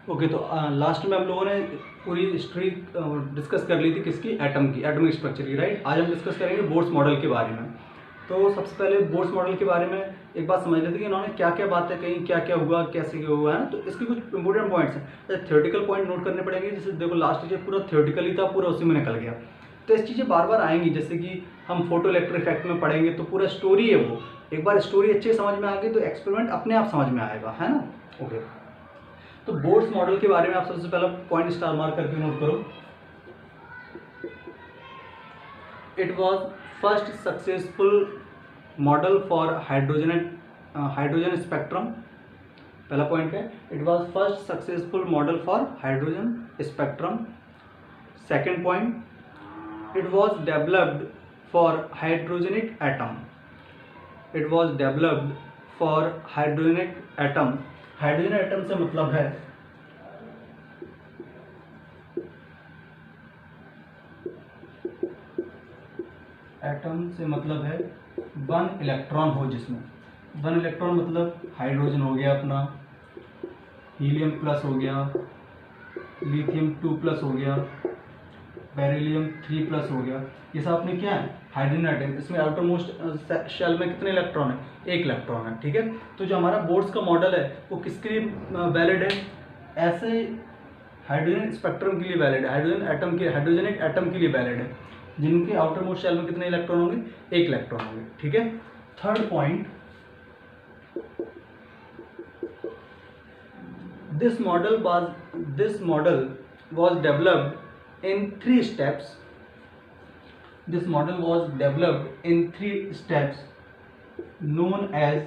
Okay, तो last में हम लोगों ने पूरी हिस्ट्री डिस्कस कर ली थी किसकी, एटम की, एटॉमिक स्ट्रक्चर की, राइट। आज हम डिस्कस करेंगे बोर्स मॉडल के बारे में। तो सबसे पहले बोर्स मॉडल के बारे में एक बात समझ लेते हैं कि इन्होंने क्या क्या बातें कही, क्या क्या हुआ, कैसे क्या हुआ है ना। तो इसके कुछ इंपॉर्टेंट पॉइंट्स हैं, थ्योरेटिकल पॉइंट नोट करने पड़ेंगे। जैसे देखो लास्ट ईयर पूरा थ्योरेटिकल ही था, पूरा उसी में निकल गया। तो इस चीज़ें बार बार आएंगी, जैसे कि हम फोटो इलेक्ट्रिक इफेक्ट में पढ़ेंगे तो पूरा स्टोरी है वो, एक बार स्टोरी अच्छे समझ में आ गई तो एक्सपेरिमेंट अपने आप समझ में आएगा, है ना। ओके, तो बोर्स मॉडल के बारे में आप सबसे पहला पॉइंट स्टार मार्क करके नोट करो। It was first successful model for hydrogen spectrum. पहला पॉइंट है, it was first successful model for hydrogen spectrum. Second point, it was developed for hydrogenic atom. It was developed for hydrogenic atom. Hydrogen atom से मतलब है one electron हो, जिसमें one electron मतलब hydrogen हो गया अपना, हीलियम प्लस हो गया, लिथियम 2+ हो गया, बेरिलियम 3+ हो गया। ये सब अपने क्या है, हाइड्रोजन एटम। इसमें आउटर मोस्ट शेल में कितने इलेक्ट्रॉन है, एक इलेक्ट्रॉन है, ठीक है। तो जो हमारा बोर्स का मॉडल है वो किसके लिए वैलिड है, ऐसे हाइड्रोजन स्पेक्ट्रम के लिए वैलिड है, हाइड्रोजनिक एटम के लिए वैलिड है, जिनके आउटर मोस्ट शेल में कितने इलेक्ट्रॉन होंगे, एक इलेक्ट्रॉन होंगे, ठीक है। Third point, this model was developed in 3 steps. This model was developed in 3 steps known as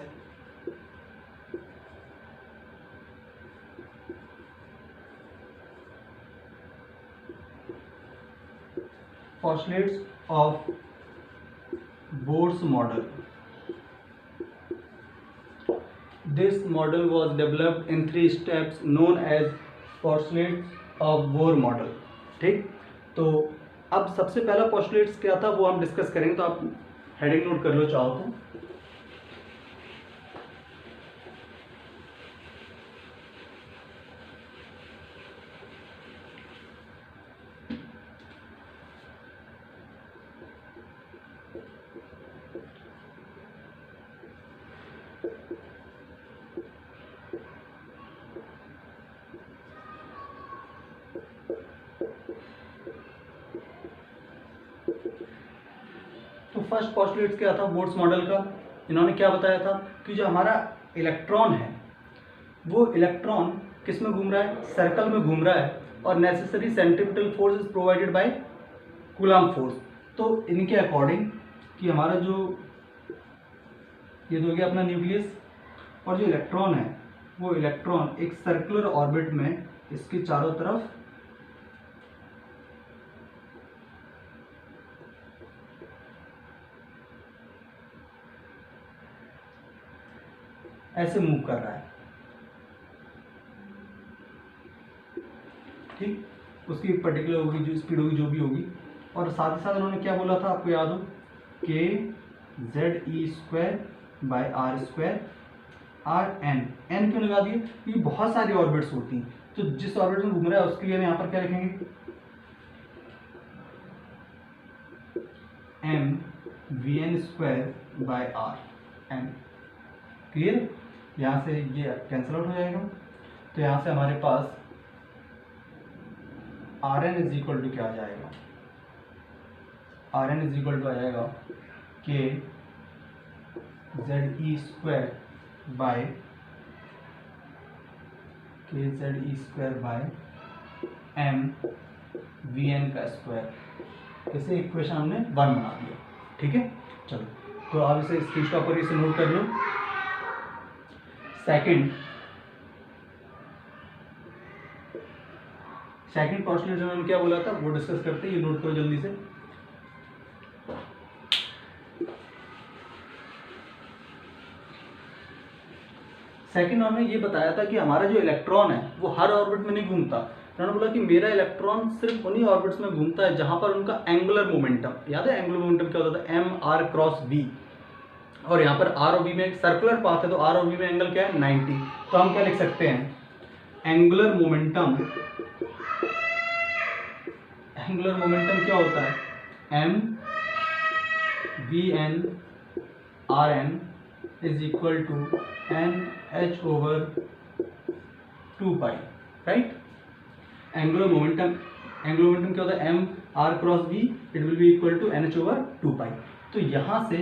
postulates of Bohr's model. This model was developed in 3 steps known as postulates of Bohr model, ठीक। तो अब सबसे पहला postulates क्या था वो हम discuss करेंगे, तो आप हेडिंग नोट कर लो चाहो तो। फर्स्ट पोस्टुलेट क्या था बोर्स मॉडल का, इन्होंने क्या बताया था कि जो हमारा इलेक्ट्रॉन है वो इलेक्ट्रॉन किस में घूम रहा है, सर्कल में घूम रहा है, और necessary centripetal force is provided by coulomb force. तो इनके अकॉर्डिंग कि हमारा जो ये तो हो गया अपना न्यूक्लियस, और जो इलेक्ट्रॉन है वो इलेक्ट्रॉन एक सर्कुलर ऑर्बिट में इसके चारों तरफ ऐसे मूव कर रहा है, ठीक। उसकी एक पर्टिकुलर होगी, जो स्पीड होगी, जो भी होगी। और साथ ही साथ उन्होंने क्या बोला था, आपको याद हो, kZe²/r², Rn, n क्यों लगा दिए, क्योंकि बहुत सारी ऑर्बिट्स होती हैं, तो जिस ऑर्बिट में घूम रहा है उसके लिए हम यहाँ पर क्या लिखेंगे, mvn²/r, क्लियर। यहाँ से ये कैंसिल आउट हो जाएगा, तो यहाँ से हमारे पास Rn इज इक्वल टू क्या आ जाएगा, Rn इज इक्वल टू आ जाएगा kZe²/mvn²। इसे इक्वेशन हमने 1 बना दिया, ठीक है। चलो, तो आप इसे स्क्रीनशॉट पर इसे नोट कर लो। सेकंड पोस्टुलेट उन्होंने क्या बोला था वो डिस्कस करते हैं, ये नोट करो जल्दी से। सेकंड उन्होंने ये बताया था कि हमारा जो इलेक्ट्रॉन है वो हर ऑर्बिट में नहीं घूमता। उन्होंने बोला कि मेरा इलेक्ट्रॉन सिर्फ उन्हीं ऑर्बिट्स में घूमता है जहां पर उनका एंगुलर मोमेंटम, याद है एंगुलर मोमेंटम क्या होता था, mr×v, और यहाँ पर आर और बी में एक सर्कुलर पाथ है, तो आर और बी में एंगल क्या है 90। तो हम क्या लिख सकते हैं, एंगुलर मोमेंटम क्या होता है, M V N R N is equal to N H over 2 pi, right. Angular momentum क्या होता है, M R cross V, it will be equal to N H over 2 pi. तो यहां से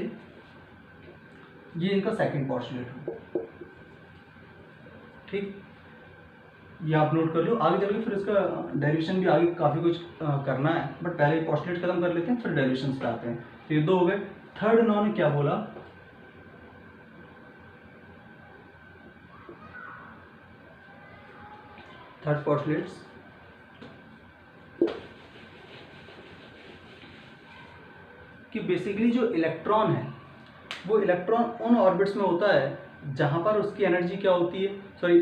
ये इनका सेकंड पोस्टुलेट हो, ठीक, ये आप नोट कर लो। आगे चल के फिर इसका डेरिवेशन भी आगे काफ़ी कुछ करना है, बट पहले पोस्टुलेट खत्म कर लेते हैं, फिर डेरिवेशन पे आते हैं। तो ये 2 हो गए। थर्ड इन्होंने क्या बोला, थर्ड पोस्टुलेट्स कि बेसिकली जो इलेक्ट्रॉन है वो इलेक्ट्रॉन उन ऑर्बिट्स में होता है जहाँ पर उसकी एनर्जी क्या होती है, सॉरी,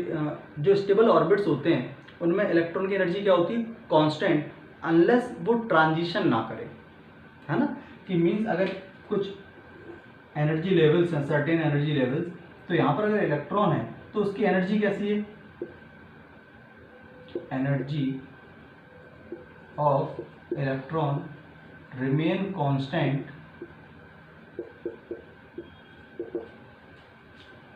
जो स्टेबल ऑर्बिट्स होते हैं उनमें इलेक्ट्रॉन की एनर्जी क्या होती है, कांस्टेंट, अनलेस वो ट्रांजिशन ना करे, है ना। कि मीन्स अगर कुछ एनर्जी लेवल्स हैं, सर्टेन एनर्जी लेवल्स, तो यहाँ पर अगर इलेक्ट्रॉन है तो उसकी एनर्जी कैसी है, energy of electron remain constant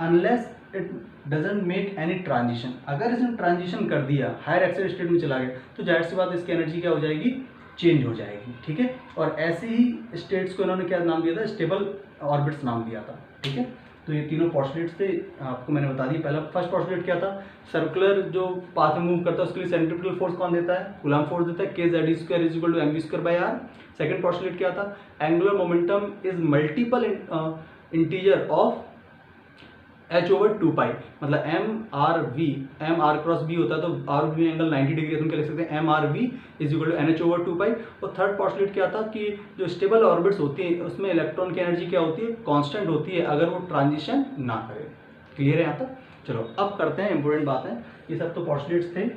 unless it doesn't make any transition. अगर इसने ट्रांजिशन कर दिया, हायर एक्सेल स्टेट में चला गया, तो जाहिर सी बात इसकी एनर्जी क्या हो जाएगी, चेंज हो जाएगी, ठीक है। और ऐसे ही स्टेट्स को इन्होंने क्या नाम दिया था, स्टेबल ऑर्बिट्स नाम दिया था, ठीक है। तो ये तीनों पोस्टुलेट्स थे, आपको मैंने बता दिया। पहला फर्स्ट पोस्टुलेट क्या था, सर्कुलर जो पाथ में मूव करता है उसके लिए सेंट्रीफ्यूगल फोर्स कौन देता है, कूलम्ब फोर्स देता है, k(z)² is equal to mv²/r। Second postulate क्या था, angular momentum is multiple integer of h/2 pi, मतलब एम आर क्रॉस बी होता है, तो आर बी एंगल 90 डिग्री, हम क्या लिख सकते हैं, M R V is equal to NH/2 pi. और थर्ड पोस्टुलेट क्या था कि जो स्टेबल ऑर्बिट्स होती हैं उसमें इलेक्ट्रॉन की एनर्जी क्या होती है, कांस्टेंट होती है अगर वो ट्रांजिशन ना करे। क्लियर है यहाँ तक। चलो अब करते हैं इंपॉर्टेंट बात है, ये सब तो पोस्टुलेट्स थे।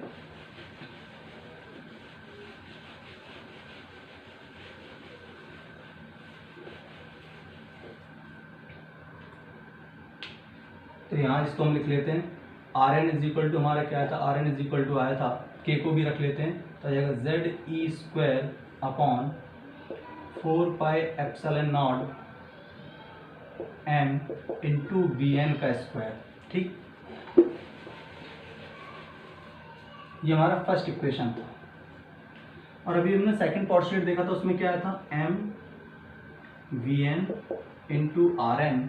तो यहाँ इसको हम लिख लेते हैं, R N is equal to हमारा क्या आया था, R N is equal to आया था, के को भी रख लेते हैं, तो आ जाएगा ZE² upon 4πε0 m into VN का स्क्वायर, ठीक। ये हमारा फर्स्ट इक्वेशन था। और अभी हमने सेकंड पोस्टुलेट देखा था, उसमें क्या आया था, m VN into RN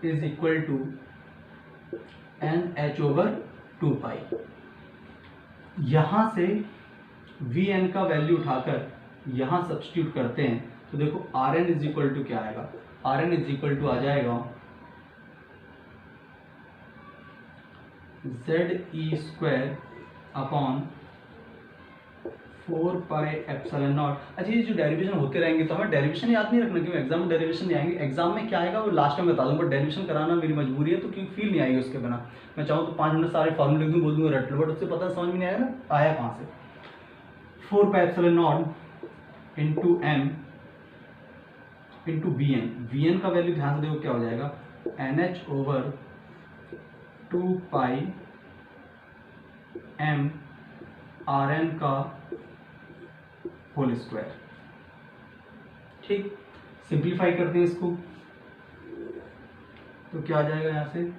is equal to NH/2 pi. यहां से Vn का वैल्यू उठाकर यहां सब्स्टिट्यूट करते हैं, तो देखो Rn इज इक्वल टू क्या आएगा, Rn इज इक्वल टू आ जाएगा ZE² अपॉन 4πε0। अच्छा, ये जो डेरिवेशन होते रहेंगे तो हमें डेरिवेशन याद नहीं रखना, क्योंकि एग्जाम में डेरिवेशन नहीं आएंगे। एग्जाम में क्या आएगा वो लास्ट में बता दूंगा, डेरिवेशन कराना मेरी मजबूरी है, तो क्योंकि फील नहीं आएगी उसके बिना। मैं चाहूँ तो 5 मिनट सारे फॉर्मूले लिख दूँ, बोल दूँगा रट लो, बट उससे पता समझ में नहीं आएगा ना आया कहाँ से। 4πε0 इंटू m इंटू Vn का वैल्यू ध्यान से देखो क्या हो जाएगा, NH/2 पाई m Rn का होल स्क्वायर, ठीक। सिंप्लीफाई करते हैं इसको, तो क्या आ जाएगा यहाँ से,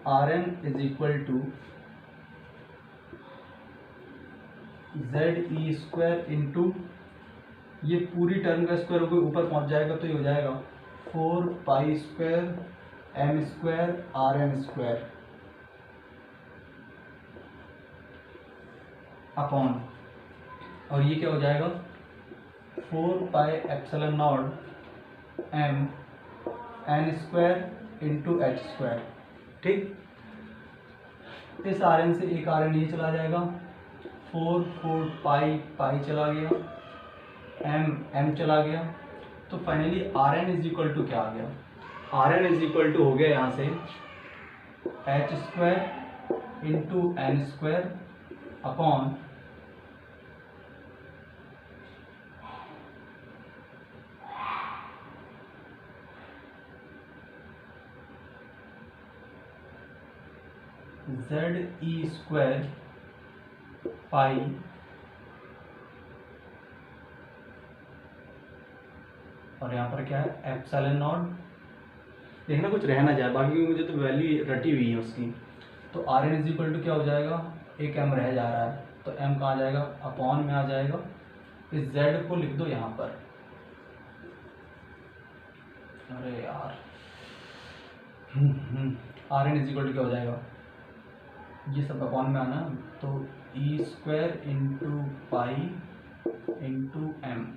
Rn is equal to ZE² into ये पूरी टर्म का स्क्वायर होकर ऊपर पहुंच जाएगा, तो ये हो जाएगा 4π² m² Rn² अपॉन, और ये क्या हो जाएगा 4πε0 m n² इंटू h², ठीक। इस Rn से एक Rn ये चला जाएगा, 4 पाई चला गया, m चला गया, तो finally Rn is equal to क्या आ गया, Rn इज इक्वल टू हो गया यहाँ से h² into n² upon ZE² पाई और यहाँ पर क्या है एप्सिलॉन नॉट। देखना कुछ रह ना जाए, बाकी मुझे तो वैल्यू रटी हुई है उसकी। तो R N is equal to क्या हो जाएगा, एक एम रह जा रहा है तो एम कहाँ जाएगा, अपॉन में आ जाएगा। इस जेड को लिख दो यहाँ पर, अरे यार R N is equal to क्या हो जाएगा, ये सब अपॉन में आना, तो E square into pi into M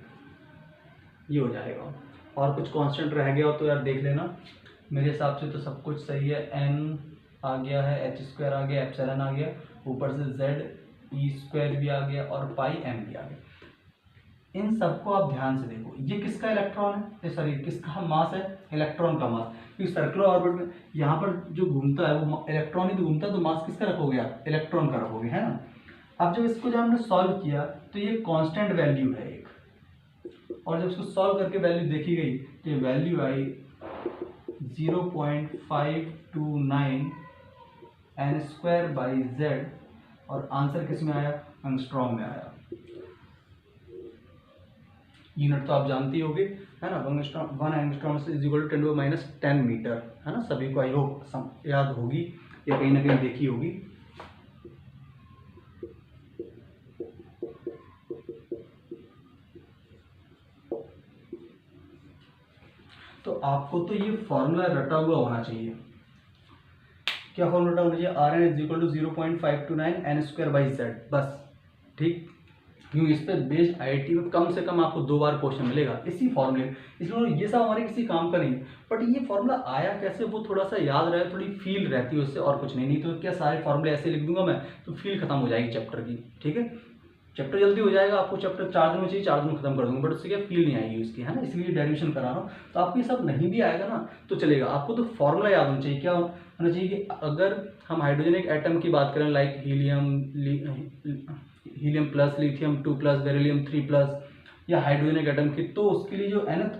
ये हो जाएगा। और कुछ कांस्टेंट रह गया हो तो यार देख लेना, मेरे हिसाब से तो सब कुछ सही है। एन आ गया है, एच स्क्वायर आ गया, एप्सिलॉन आ गया, ऊपर से जेड ई स्क्वायर भी आ गया और पाई एम भी आ गया। इन सबको आप ध्यान से देखो, ये किसका इलेक्ट्रॉन है, सॉरी किसका मास है, इलेक्ट्रॉन का मास। क्योंकि सर्कुलर ऑर्बिट में यहाँ पर जो घूमता है वो इलेक्ट्रॉन ही तो घूमता है, तो मास किसका रखोगे आप, इलेक्ट्रॉन का रखोगे, है ना। अब जब इसको जब हमने सॉल्व किया तो ये कांस्टेंट वैल्यू है एक, और जब इसको सॉल्व करके वैल्यू देखी गई तो ये वैल्यू आई 0.529 एन स्क्वायर बाई जेड, और आंसर किस में आया, एंगस्ट्रॉम में आया। यूनिट तो आप जानते ही होगे, है ना, 1 angstrom is equal to 10⁻⁻10 metre, है ना, सभी को आई होप याद होगी या कहीं ना कहीं देखी होगी। तो आपको तो ये फॉर्मूला रटा हुआ होना चाहिए। क्या फॉर्मूला रटा होना चाहिए, R N is equal to 0.529 N square by Z, बस ठीक। क्योंकि इस पर बेस्ड आईआईटी में कम से कम आपको 2 बार क्वेश्चन मिलेगा इसी फॉर्मूले, इसलिए ये सब हमारे किसी काम का नहीं। बट ये फॉर्मूला आया कैसे वो थोड़ा सा याद रहे, थोड़ी फील रहती है उससे, और कुछ नहीं तो क्या सारे फॉर्मूले ऐसे लिख दूंगा मैं तो फील खत्म हो जाएगी चैप्टर की, ठीक है। चैप्टर जल्दी हो जाएगा, आपको चैप्टर 4 दिन में चाहिए, 4 दिन में खत्म कर दूंगा, बट उससे क्या फील नहीं आएगी उसकी, है ना, इसलिए डेरिवेशन करा रहा हूँ। तो आपको ये सब नहीं भी आएगा ना तो चलेगा, आपको तो फॉर्मूला याद होना चाहिए। क्या होना चाहिए कि अगर हम हाइड्रोजनिक एटम की बात करें, like helium plus, lithium 2 plus, beryllium 3 plus, या हाइड्रोजनिक एटम की, तो उसके लिए जो nth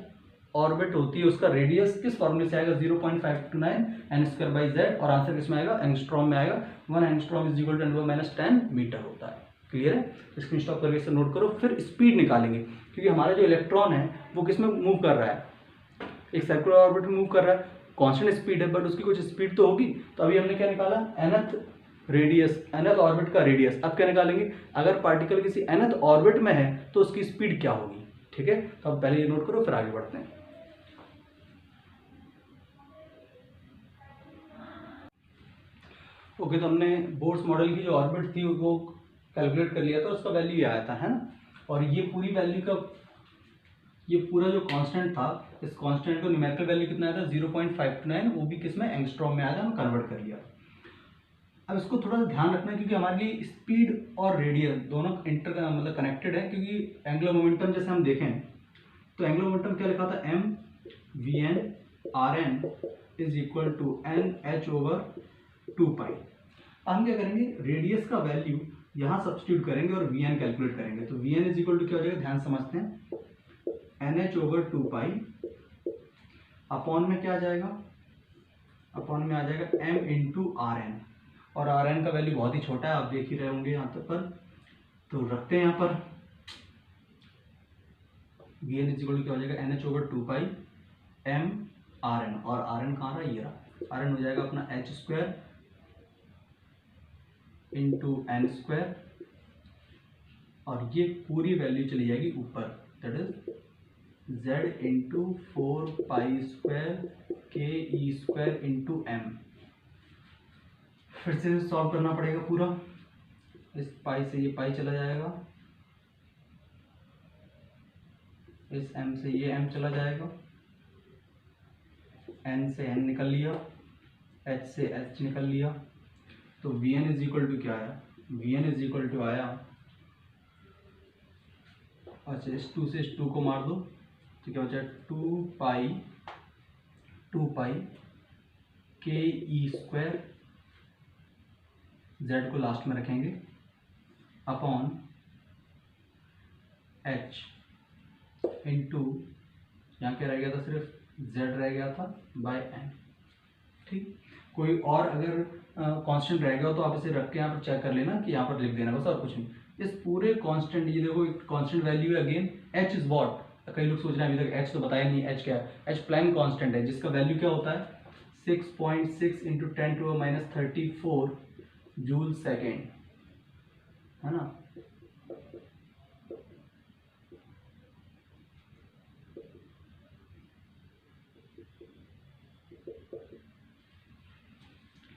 ऑर्बिट होती है उसका रेडियस किस फॉर्मूले से आएगा, 0.529 एन स्क्वायर बाई जेड, और आंसर किस में आएगा, एंगस्ट्रॉम में आएगा। 1 angstrom is equal to 10⁻10 metre होता है। क्लियर है, स्क्रीन शॉट करके इसे नोट करो। फिर स्पीड निकालेंगे, क्योंकि हमारा जो इलेक्ट्रॉन है वो किस में मूव कर रहा है, एक सर्कुलर ऑर्बिट में मूव कर रहा है, कांस्टेंट स्पीड है बट उसकी कुछ स्पीड तो होगी। तो अभी हमने क्या निकाला, nth रेडियस, nth ऑर्बिट का रेडियस। अब क्या निकालेंगे, अगर पार्टिकल किसी nth ऑर्बिट में है तो उसकी स्पीड क्या होगी, ठीक है। तो अब पहले ये नोट करो फिर आगे बढ़ते हैं। ओके, तो हमने बोर्स मॉडल की जो ऑर्बिट थी वो कैलकुलेट कर लिया था, उसका वैल्यू ये आया था, है ना। और ये पूरी वैल्यू का, ये पूरा जो कांस्टेंट था, इस कांस्टेंट को न्यूमेरिकल वैल्यू कितना आया था, 0.529, वो भी किसमें, एंगस्ट्रॉम में आया था, हम कन्वर्ट कर लिया। अब इसको थोड़ा सा ध्यान रखना है, क्योंकि हमारे लिए स्पीड और रेडियस दोनों मतलब कनेक्टेड है। क्योंकि एंगुलर मोमेंटम जैसे हम देखें तो एंगुलर मोमेंटम क्या लिखा था, M V N R N is equal to N H over 2 pi. हम क्या करेंगे, रेडियस का वैल्यू यहाँ सब्स्टिट्यूट करेंगे और वी एन कैलकुलेट करेंगे। तो V N is equal to क्या हो जाएगा, ध्यान समझते हैं, N H over 2 pi, upon में क्या आ जाएगा, अपॉन में आ जाएगा एम इंटू आर एन, और आर एन का वैल्यू बहुत ही छोटा है, आप देख ही रहे होंगे यहाँ तक पर। तो रखते हैं यहाँ पर V N is equal to क्या हो जाएगा, N H over 2 pi M R N, और आर एन कहाँ रहा, ये रहा, आर एन हो जाएगा अपना H square into N square, और ये पूरी वैल्यू चली जाएगी ऊपर, that is z into 4 pi square K E square into M. फिर से सॉल्व करना पड़ेगा पूरा, इस पाई से ये पाई चला जाएगा, इस m से ये m चला जाएगा, n से n निकल लिया, h से h निकल लिया। तो V N is equal to क्या आया, V N is equal to आया, अच्छा इस 2 से इस 2 को मार दो तो क्या हो जाए, 2 पाई के ई स्क्वायर, z को लास्ट में रखेंगे, अपॉन h इंटू, यहाँ क्या रह गया था, सिर्फ z रह गया था, बाय n। ठीक, कोई और अगर कांस्टेंट रहेगा तो आप इसे रख के यहाँ पर चेक कर लेना कि यहाँ पर लिख देना, बस और कुछ नहीं। इस पूरे कांस्टेंट, ये देखो कांस्टेंट वैल्यू है अगेन, एच इज व्हाट, कई लोग सोच रहे हैं अभी तक एच तो बताया नहीं, एच क्या है, एच प्लान कांस्टेंट है जिसका वैल्यू क्या होता है 6.6 इंटू 10⁻34 जूल सेकेंड, है ना।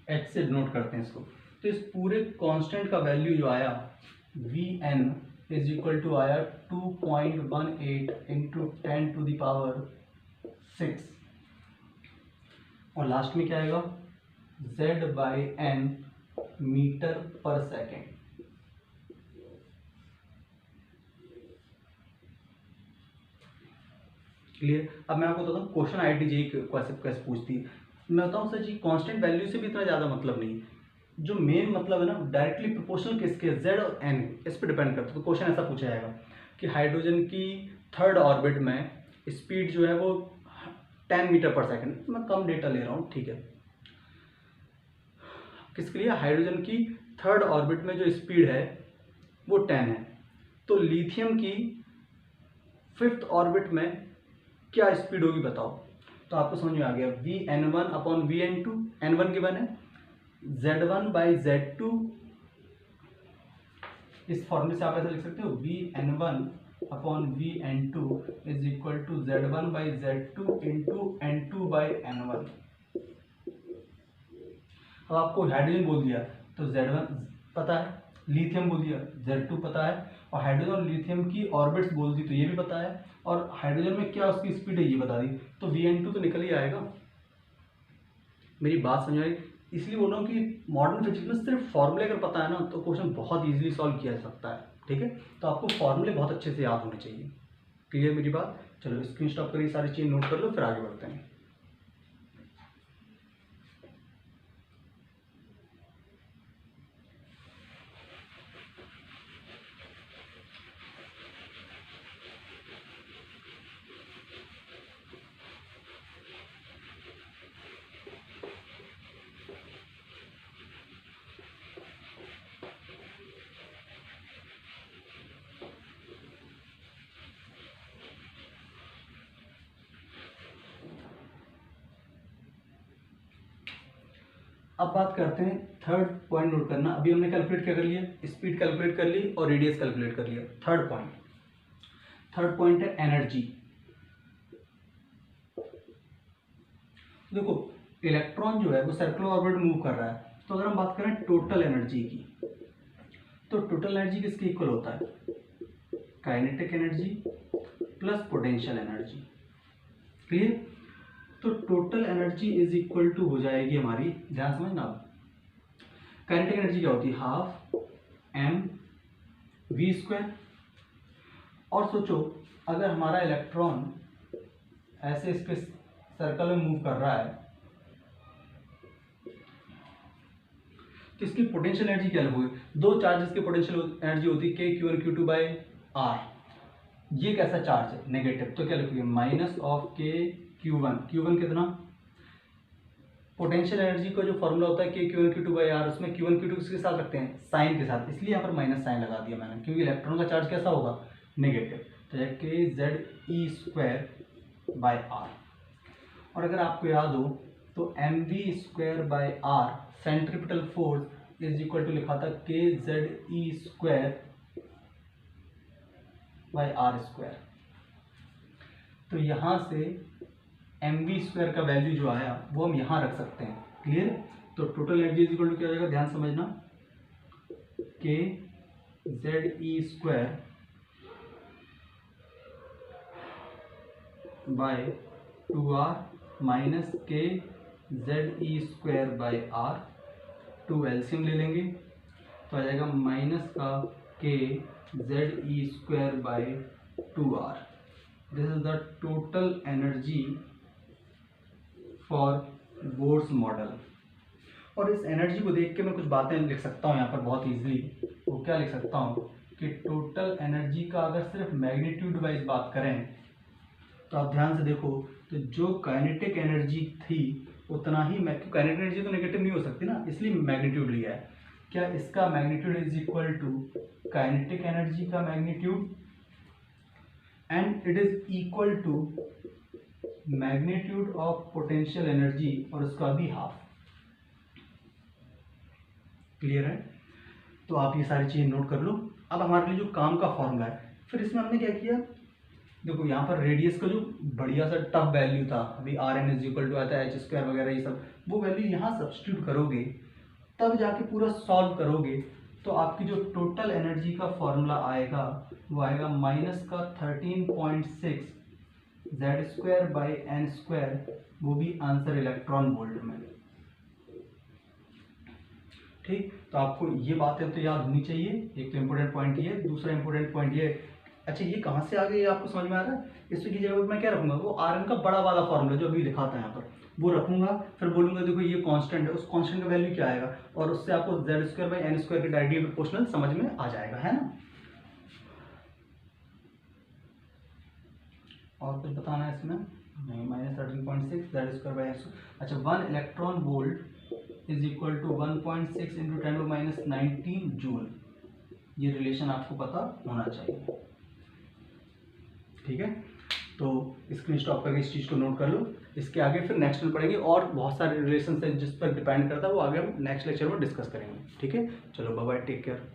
एच से डिनोट करते हैं इसको। तो इस पूरे कांस्टेंट का वैल्यू जो आया V N is equal to आया 2.18 इंटू 10⁻6, और लास्ट में क्या आएगा Z/n मीटर पर सेकेंड। क्लियर। अब मैं आपको बताता हूँ क्वेश्चन IIT-JEE कैसे पूछती है। मैं बताऊँ सर जी, कांस्टेंट वैल्यू से भी इतना ज़्यादा मतलब नहीं, जो मेन मतलब है ना डायरेक्टली प्रोपोर्शनल किसके, Z और N, इस पर डिपेंड करता है। तो क्वेश्चन ऐसा पूछा जाएगा कि हाइड्रोजन की थर्ड ऑर्बिट में स्पीड जो है वो 10 मीटर पर सेकेंड, मैं कम डेटा ले रहा हूँ, ठीक है। किसके लिए, हाइड्रोजन की थर्ड ऑर्बिट में जो स्पीड है वो 10 है। तो लिथियम की फिफ्थ ऑर्बिट में क्या स्पीड होगी बताओ। तो आपको समझ में आ गया, Vn1/Vn2, N1 गिवन है, Z1/Z2, इस फॉर्मूले से आप ऐसा लिख सकते हो Vn1/Vn2 is equal to Z1/Z2 into N2/N1। अब आपको हाइड्रोजन बोल दिया तो Z1 पता है, लिथियम बोल दिया Z2 पता है, और हाइड्रोजन और लिथियम की ऑर्बिट्स बोल दी तो ये भी पता है, और हाइड्रोजन में क्या उसकी स्पीड है ये बता दी, तो Vn2 तो निकल ही आएगा। मेरी बात समझ आई, इसलिए बोल रहा हूँ कि मॉडर्न फिजिक्स में सिर्फ फॉर्मूले अगर पता है ना तो क्वेश्चन बहुत इजीली सॉल्व किया जा सकता है, ठीक है। तो आपको फॉर्मूले बहुत अच्छे से याद होने चाहिए। क्लियर मेरी बात। चलो स्क्रीन स्टॉप करिए, सारी चीज़ नोट कर लो, फिर आगे बढ़ते हैं। अब बात करते हैं थर्ड पॉइंट नोट करना। अभी हमने कैलकुलेट क्या कर लिया, स्पीड कैलकुलेट कर ली और रेडियस कैलकुलेट कर लिया। थर्ड पॉइंट है एनर्जी। देखो इलेक्ट्रॉन जो है वो सर्कुलर ऑर्बिट मूव कर रहा है, तो अगर हम बात करें टोटल एनर्जी की, तो टोटल एनर्जी किसके इक्वल होता है, kinetic energy plus potential energy. Clear. तो total energy is equal to हो जाएगी हमारी, ध्यान समझना, काइनेटिक एनर्जी क्या होती है, हाफ mv²। और सोचो अगर हमारा इलेक्ट्रॉन ऐसे इसके सर्कल में मूव कर रहा है तो इसकी पोटेंशियल एनर्जी क्या होगी, दो चार्जेस की पोटेंशियल एनर्जी होती है K(Q1Q2)/R। ये कैसा चार्ज है, नेगेटिव, तो क्या लिखोगे माइनस ऑफ K(Q1). Q1 कितना, पोटेंशियल एनर्जी का जो फॉर्मूला होता है K(Q1Q2)/R, उसमें Q1 Q2 किसके साथ रखते हैं, साइन के साथ, इसलिए यहाँ पर माइनस साइन लगा दिया मैंने, क्योंकि इलेक्ट्रॉन का चार्ज कैसा होगा, नेगेटिव। तो KZe²/R। और अगर आपको याद हो तो mv²/R centripetal force is equal to लिखा था KZe²/R²। तो यहाँ से mv² का वैल्यू जो आया वो हम यहाँ रख सकते हैं। क्लियर। तो total energy is equal to क्या हो जाएगा, ध्यान समझना, KZe²/2R माइनस KZe²/R, 2 एलसीएम ले लेंगे तो आ जाएगा माइनस का KZe²/2R। This is the total energy for Bohr's model. और इस एनर्जी को देख के मैं कुछ बातें लिख सकता हूँ यहाँ पर बहुत इजीली। वो क्या लिख सकता हूँ कि टोटल एनर्जी का अगर सिर्फ मैग्नीट्यूड वाइज बात करें तो आप ध्यान से देखो, तो जो काइनेटिक एनर्जी थी उतना ही काइनेटिक एनर्जी तो नेगेटिव नहीं हो सकती ना, इसलिए मैग्नीट्यूड लिया है। क्या इसका magnitude is equal to kinetic energy का magnitude, and it is equal to magnitude of potential energy और उसका भी हाफ। क्लियर है? तो आप ये सारी चीज़ें नोट कर लो। अब हमारे लिए जो काम का फॉर्मूला है, फिर इसमें हमने क्या किया, देखो यहाँ पर रेडियस का जो बढ़िया सा टफ वैल्यू था, अभी R N is equal to आता है h² वगैरह ये सब, वो वैल्यू यहाँ सब्स्टिट्यूट करोगे, तब जाके पूरा सॉल्व करोगे तो आपकी जो टोटल एनर्जी का फॉर्मूला आएगा वो आएगा माइनस का 13.6 Z²/n², वो भी आंसर इलेक्ट्रॉन वोल्ट में। ठीक, तो आपको ये बातें तो याद होनी चाहिए। एक तो इम्पोर्टेंट पॉइंट ये, दूसरा इम्पोर्टेंट पॉइंट ये, अच्छा ये कहाँ से आ गई, आपको समझ में आ रहा है? इसकी जगह मैं क्या रखूंगा, वो आर एन का बड़ा वाला फॉर्मूला जो अभी लिखा था यहाँ पर, वो रखूंगा। फिर बोलूंगा देखो ये कांस्टेंट है, उस कांस्टेंट का वैल्यू क्या आएगा, और उससे आपको Z²/n² के डायरेक्टली प्रोपोर्शनल समझ में आ जाएगा, है ना। और कुछ बताना है इसमें नहीं, माइनस 13.6 Z²/n²। अच्छा, 1 electron volt is equal to 1.6 × 10⁻19 joule. ये रिलेशन आपको पता होना चाहिए। ठीक है, तो स्क्रीन स्टॉप करके इस चीज़ को नोट कर लो। इसके आगे फिर नेक्स्ट में पढ़ेंगे, और बहुत सारे रिलेशन है जिस पर डिपेंड करता है, वो आगे हम नेक्स्ट लेक्चर में डिस्कस करेंगे। ठीक है, चलो बाय बाय, टेक केयर।